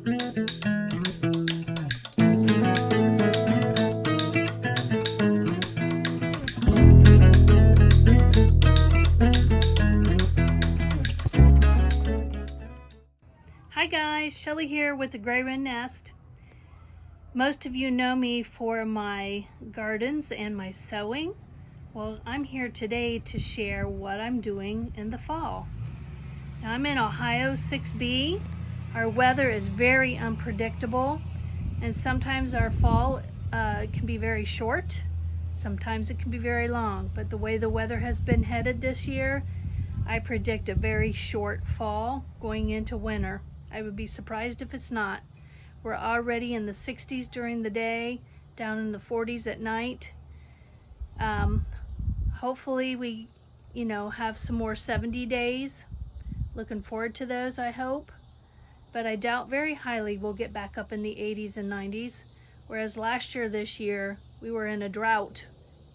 Hi guys, Shelly here with the Gray Wren Nest. Most of you know me for my gardens and my sewing. Well, I'm here today to share what I'm doing in the fall. Now, I'm in Ohio 6B. Our weather is very unpredictable, and sometimes our fall can be very short. Sometimes it can be very long, but the way the weather has been headed this year, I predict a very short fall going into winter. I would be surprised if it's not. We're already in the 60s during the day, down in the 40s at night. Hopefully we, have some more 70 days. Looking forward to those, I hope. But I doubt very highly we'll get back up in the 80s and 90s. Whereas last year, this year, we were in a drought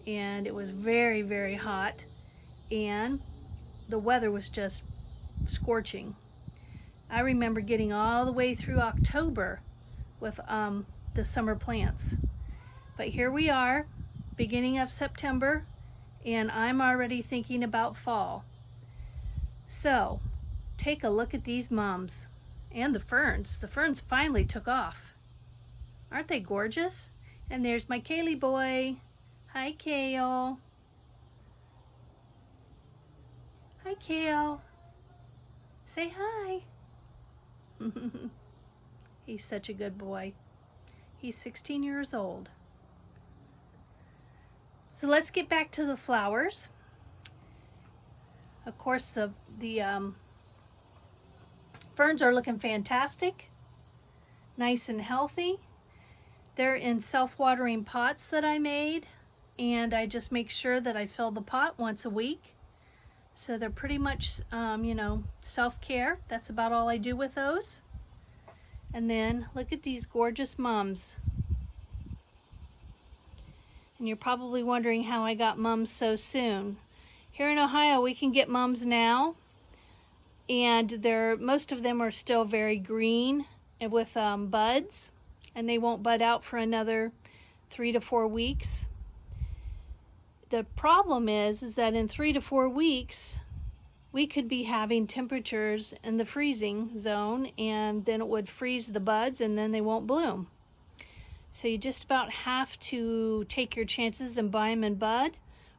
and it was very, very hot. And the weather was just scorching. I remember getting all the way through October with the summer plants. But here we are, beginning of September, and I'm already thinking about fall. So, take a look at these mums and the ferns. The ferns finally took off. Aren't they gorgeous? And there's my Kaylee boy. Hi, Kale. Hi, Kale. Say hi. He's such a good boy. He's 16 years old. So let's get back to the flowers. Of course, the ferns are looking fantastic, nice and healthy. They're in self-watering pots that I made, and I just make sure that I fill the pot once a week. So they're pretty much, self-care. That's about all I do with those. And then look at these gorgeous mums. And you're probably wondering how I got mums so soon. Here in Ohio, we can get mums now, and most of them are still very green and with buds, and they won't bud out for another 3 to 4 weeks. The problem is that in 3 to 4 weeks, we could be having temperatures in the freezing zone, and then it would freeze the buds and then they won't bloom. So you just about have to take your chances and buy them in bud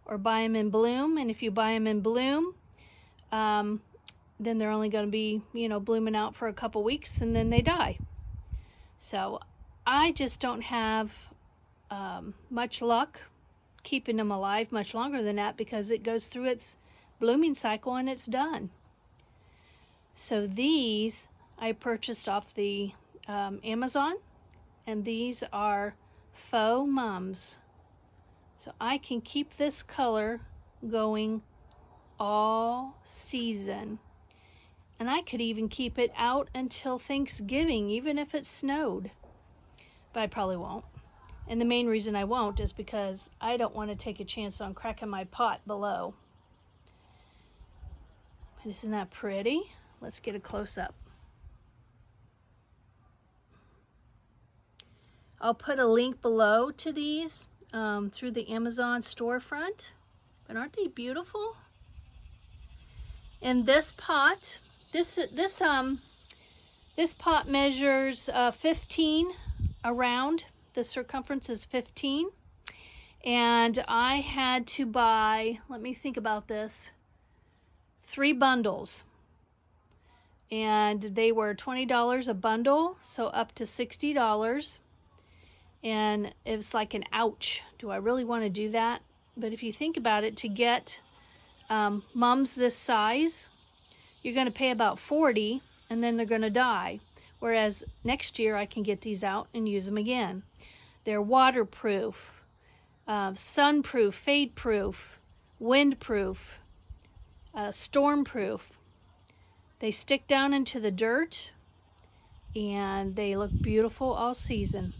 or buy them in bloom. And if you buy them in bloom, then they're only going to be, blooming out for a couple weeks and then they die. So I just don't have much luck keeping them alive much longer than that, because it goes through its blooming cycle and it's done. So these I purchased off the Amazon, and these are Faux mums. So I can keep this color going all season, and I could even keep it out until Thanksgiving, even if it snowed, but I probably won't. And the main reason I won't is because I don't want to take a chance on cracking my pot below. But isn't that pretty? Let's get a close-up. I'll put a link below to these through the Amazon storefront. But aren't they beautiful? And this pot, this pot measures 15 around. The circumference is 15, and I had to buy, let me think about this, 3 bundles, and they were $20 a bundle, so up to $60, and it was like an ouch. Do I really want to do that? But if you think about it, to get mums this size, you're going to pay about $40, and then they're going to die, whereas next year I can get these out and use them again. They're waterproof, sunproof, fade-proof, windproof, stormproof. They stick down into the dirt, and they look beautiful all season.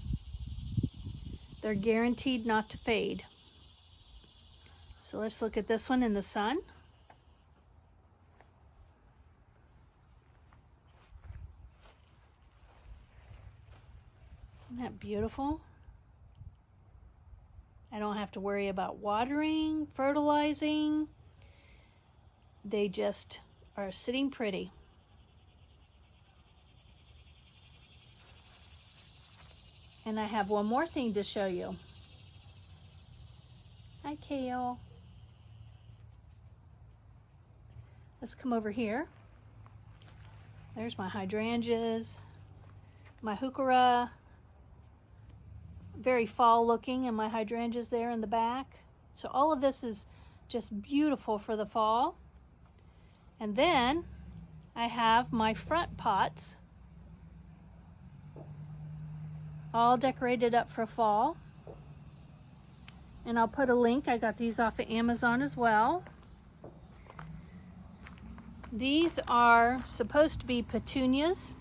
They're guaranteed not to fade. So let's look at this one in the sun. Isn't that beautiful? I don't have to worry about watering, fertilizing. They just are sitting pretty. And I have one more thing to show you. Hi, Kale. Let's come over here. There's my hydrangeas, my heuchera, very fall looking, and my hydrangeas there in the back. So all of this is just beautiful for the fall. And then I have my front pots all decorated up for fall. And I'll put a link. I got these off of Amazon as well. These are supposed to be petunias,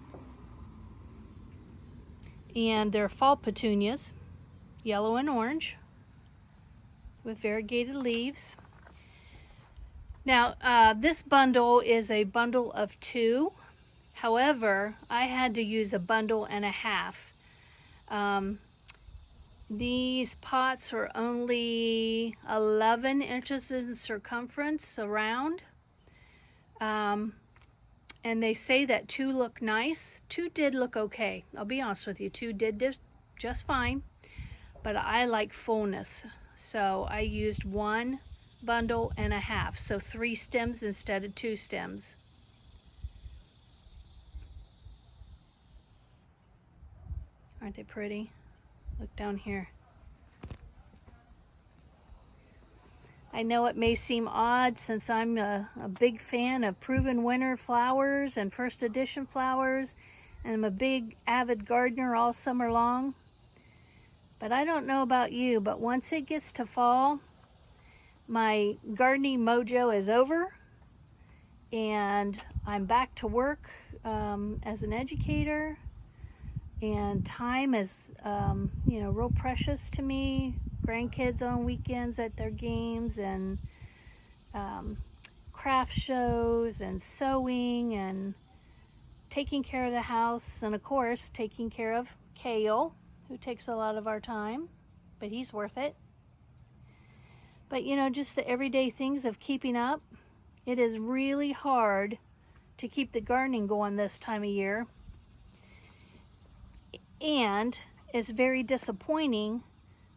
and they're fall petunias, yellow and orange, with variegated leaves. Now, this bundle is a bundle of 2. However, I had to use a bundle and a half. These pots are only 11 inches in circumference around. And they say that 2 look nice. 2 did look okay. I'll be honest with you, 2 did just fine. But I like fullness. So I used 1 bundle and a half. So 3 stems instead of 2 stems. Aren't they pretty? Look down here. I know it may seem odd since I'm a big fan of proven winter flowers and first edition flowers, and I'm a big avid gardener all summer long. But I don't know about you, but once it gets to fall, my gardening mojo is over, and I'm back to work as an educator. And time is, real precious to me. Grandkids on weekends at their games, and craft shows, and sewing, and taking care of the house, and of course, taking care of Kale, who takes a lot of our time, but he's worth it. But, just the everyday things of keeping up. It is really hard to keep the gardening going this time of year. And it's very disappointing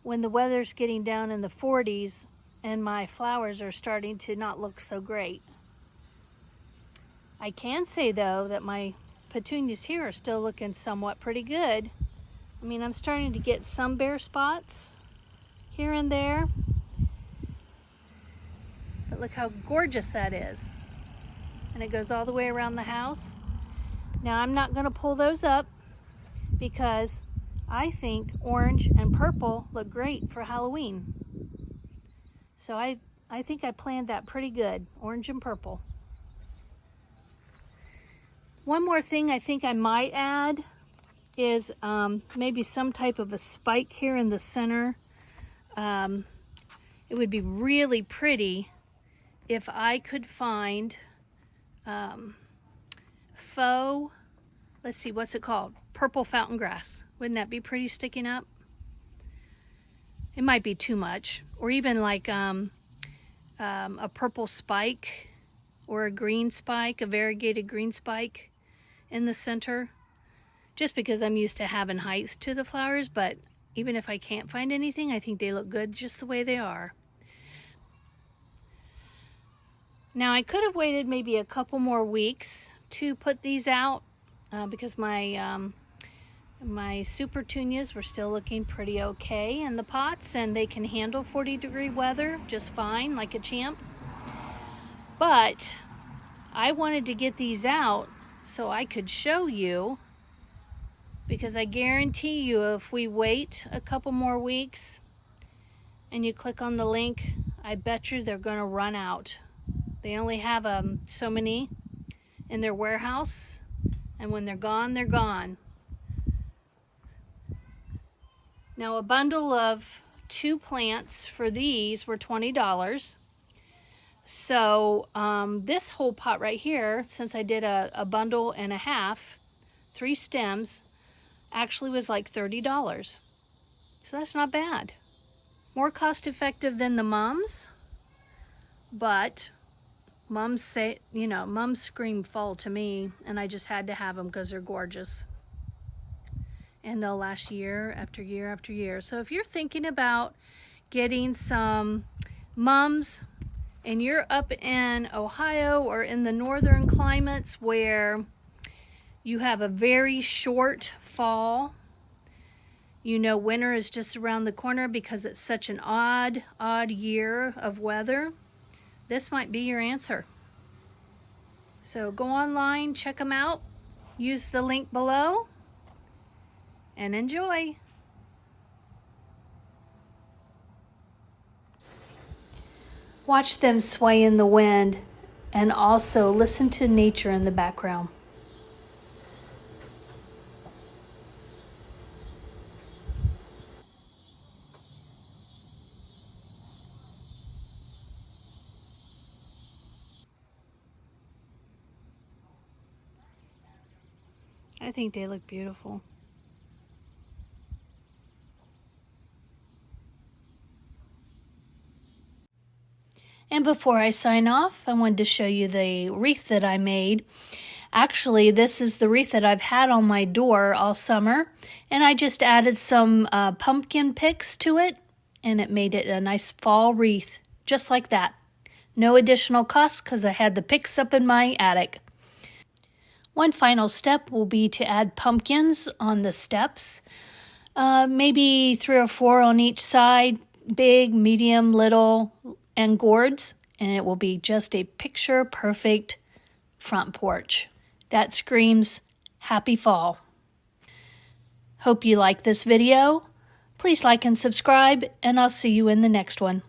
when the weather's getting down in the 40s and my flowers are starting to not look so great. I can say though that my petunias here are still looking somewhat pretty good. I mean, I'm starting to get some bare spots here and there. But look how gorgeous that is. And it goes all the way around the house. Now I'm not going to pull those up, because I think orange and purple look great for Halloween. So I think I planned that pretty good, orange and purple. One more thing I think I might add is maybe some type of a spike here in the center. It would be really pretty if I could find faux, let's see, what's it called? Purple fountain grass. Wouldn't that be pretty sticking up? It might be too much. Or even like a purple spike or a green spike, a variegated green spike in the center. Just because I'm used to having height to the flowers, but even if I can't find anything, I think they look good just the way they are. Now I could have waited maybe a couple more weeks to put these out because my super petunias were still looking pretty okay in the pots, and they can handle 40-degree weather just fine, like a champ. But I wanted to get these out so I could show you, because I guarantee you if we wait a couple more weeks and you click on the link, I bet you they're going to run out. They only have so many in their warehouse, and when they're gone, they're gone. Now a bundle of 2 plants for these were $20. So this whole pot right here, since I did a bundle and a half, 3 stems, actually was like $30. So that's not bad. More cost effective than the mums, but mums say, you know, mums scream fall to me, and I just had to have them because they're gorgeous. And they'll last year after year after year. So if you're thinking about getting some mums and you're up in Ohio or in the northern climates where you have a very short fall, you know winter is just around the corner because it's such an odd year of weather, this might be your answer. So go online, check them out, use the link below, and enjoy. Watch them sway in the wind and also listen to nature in the background. I think they look beautiful. And before I sign off, I wanted to show you the wreath that I made. Actually, this is the wreath that I've had on my door all summer, and I just added some pumpkin picks to it, and it made it a nice fall wreath, just like that. No additional cost because I had the picks up in my attic. One final step will be to add pumpkins on the steps, maybe 3 or 4 on each side, big, medium, little, and gourds, and it will be just a picture perfect front porch that screams happy fall. Hope you like this video. Please like and subscribe, and I'll see you in the next one.